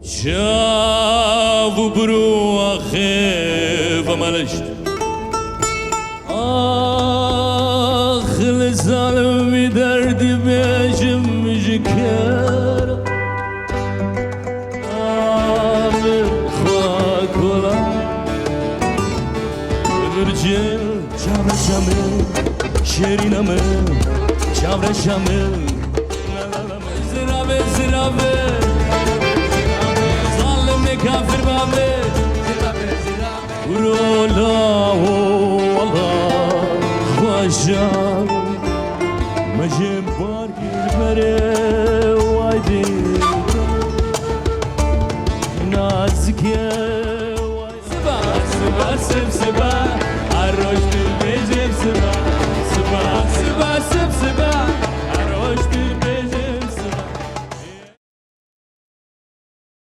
شاف بروحه و ملشت آخ لسالمی دردی بجم جکر آمر خواه کلا برجل چاورشمه شیرینمه چاورشمه زرابه زرابه کافر بابه ورولا والله خوشان مجيب باركر مري وايدي نازك يا سبا سبا سب سبا عروش بيجيب سبا سبا سبا سب سبا عروش